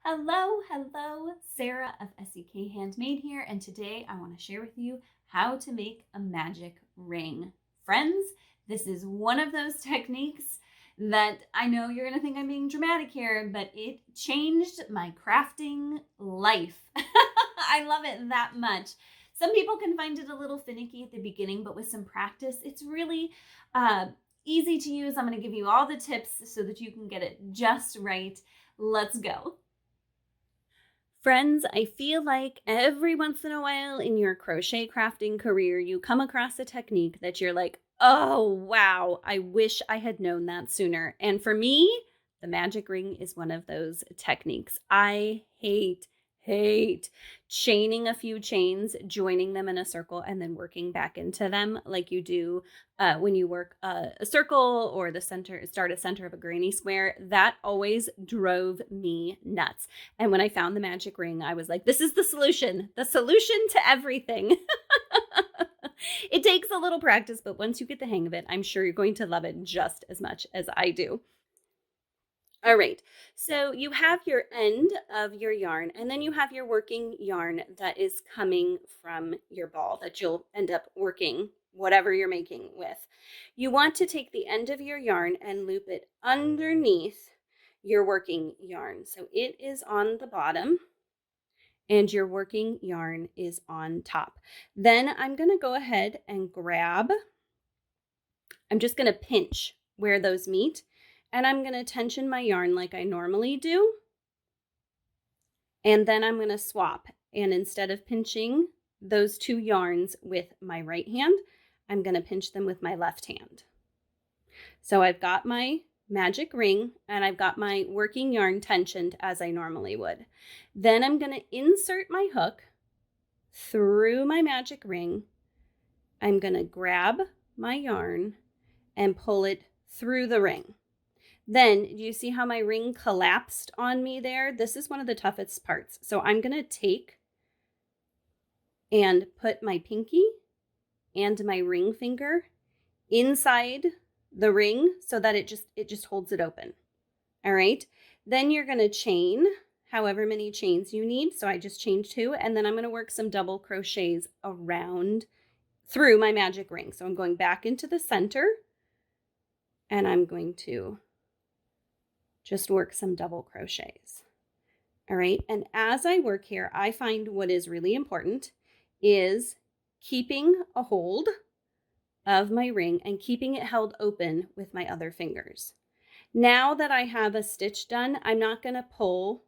Hello, Sarah of SEK Handmade here, and today I want to share with you how to make a magic ring. Friends, this is one of those techniques that I know you're going to think I'm being dramatic here, but it changed my crafting life. I love it that much. Some people can find it a little finicky at the beginning, but with some practice, it's really easy to use. I'm going to give you all the tips so that you can get it just right. Let's go. Friends, I feel like every once in a while in your crochet crafting career, you come across a technique that you're like, oh, wow, I wish I had known that sooner. And for me, the magic ring is one of those techniques. I hate chaining a few chains, joining them in a circle, and then working back into them like you do when you work a circle or the start a center of a granny square. That always drove me nuts. And when I found the magic ring, I was like, this is the solution to everything. It takes a little practice, but once you get the hang of it, I'm sure you're going to love it just as much as I do. All right, so you have your end of your yarn, and then you have your working yarn that is coming from your ball that you'll end up working whatever you're making with. You want to take the end of your yarn and loop it underneath your working yarn. So it is on the bottom and your working yarn is on top. Then I'm going to go ahead and I'm just going to pinch where those meet. And I'm going to tension my yarn like I normally do. And then I'm going to swap. And instead of pinching those two yarns with my right hand, I'm going to pinch them with my left hand. So I've got my magic ring and I've got my working yarn tensioned as I normally would. Then I'm going to insert my hook through my magic ring. I'm going to grab my yarn and pull it through the ring. Then, do you see how my ring collapsed on me there? This is one of the toughest parts. So I'm going to take and put my pinky and my ring finger inside the ring so that it just holds it open. All right. Then you're going to chain however many chains you need. So I just chained 2, and then I'm going to work some double crochets around through my magic ring. So I'm going back into the center and I'm going to just work some double crochets. All right. And as I work here, I find what is really important is keeping a hold of my ring and keeping it held open with my other fingers. Now that I have a stitch done, I'm not going to pull.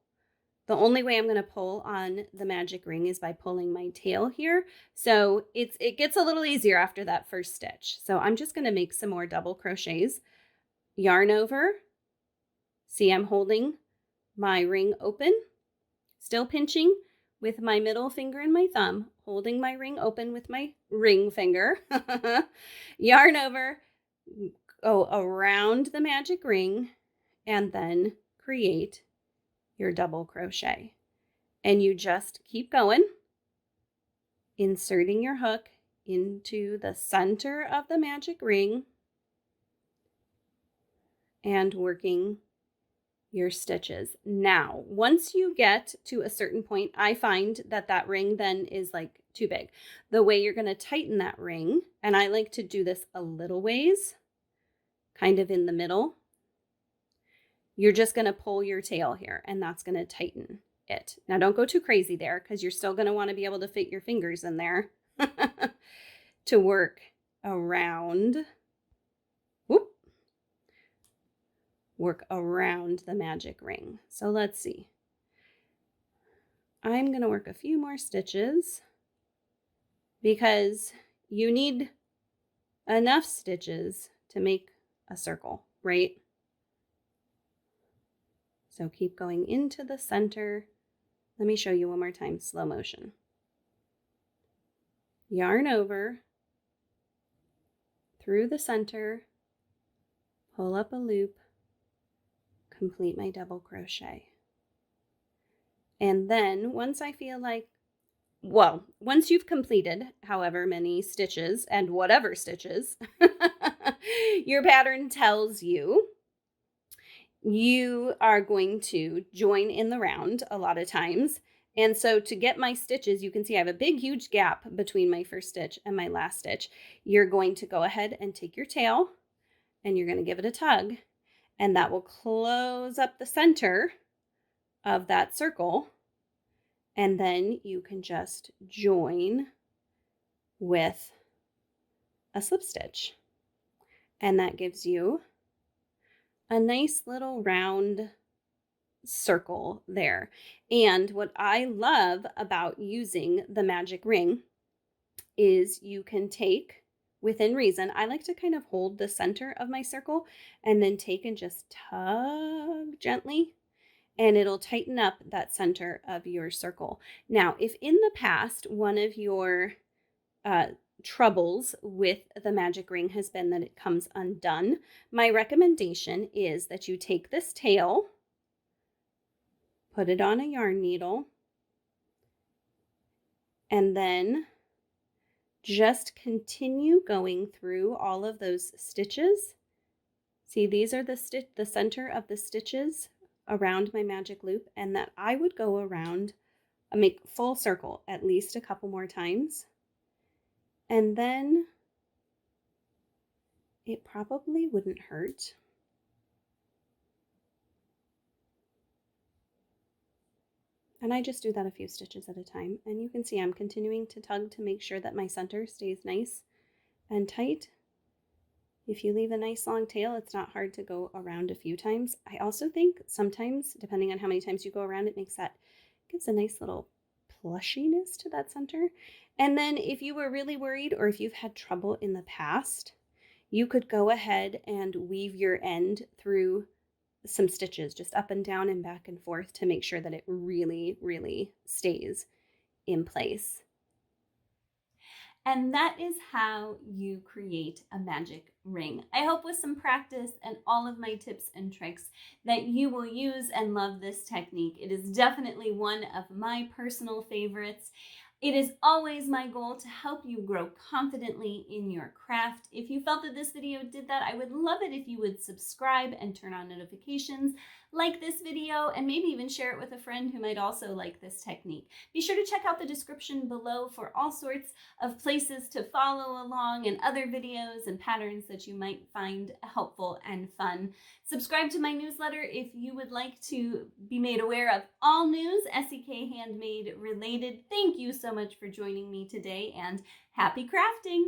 The only way I'm going to pull on the magic ring is by pulling my tail here. So it gets a little easier after that first stitch. So I'm just going to make some more double crochets. Yarn over. See, I'm holding my ring open, still pinching with my middle finger and my thumb, holding my ring open with my ring finger. Yarn over, go around the magic ring, and then create your double crochet. And you just keep going, inserting your hook into the center of the magic ring and working your stitches. Now, once you get to a certain point, I find that ring then is like too big. The way you're going to tighten that ring, and I like to do this a little ways, kind of in the middle, you're just going to pull your tail here, and that's going to tighten it. Now, don't go too crazy there because you're still going to want to be able to fit your fingers in there to work around. Work around the magic ring. So let's see. I'm going to work a few more stitches because you need enough stitches to make a circle, right? So keep going into the center. Let me show you one more time, slow motion. Yarn over through the center, pull up a loop, complete my double crochet. And then once I feel like, once you've completed however many stitches and whatever stitches your pattern tells you, you are going to join in the round a lot of times. And so to get my stitches, you can see I have a big, huge gap between my first stitch and my last stitch. You're going to go ahead and take your tail and you're going to give it a tug, and that will close up the center of that circle. And then you can just join with a slip stitch. And that gives you a nice little round circle there. And what I love about using the magic ring is you can take, within reason, I like to kind of hold the center of my circle and then take and just tug gently, and it'll tighten up that center of your circle. Now, if in the past one of your uh, troubles with the magic ring has been that it comes undone, my recommendation is that you take this tail, put it on a yarn needle, and then just continue going through all of those stitches. See, these are the center of the stitches around my magic loop, and that I would go around, make full circle at least a couple more times. And then it probably wouldn't hurt. And I just do that a few stitches at a time. And you can see I'm continuing to tug to make sure that my center stays nice and tight. If you leave a nice long tail, it's not hard to go around a few times. I also think sometimes, depending on how many times you go around, it gives a nice little plushiness to that center. And then if you were really worried, or if you've had trouble in the past, you could go ahead and weave your end through some stitches, just up and down and back and forth, to make sure that it really, really stays in place. And that is how you create a magic ring. I hope with some practice and all of my tips and tricks that you will use and love this technique. It is definitely one of my personal favorites. It is always my goal to help you grow confidently in your craft. If you felt that this video did that, I would love it if you would subscribe and turn on notifications, like this video, and maybe even share it with a friend who might also like this technique. Be sure to check out the description below for all sorts of places to follow along and other videos and patterns that you might find helpful and fun. Subscribe to my newsletter if you would like to be made aware of all news SEK Handmade related. Thank you so much for joining me today, and happy crafting!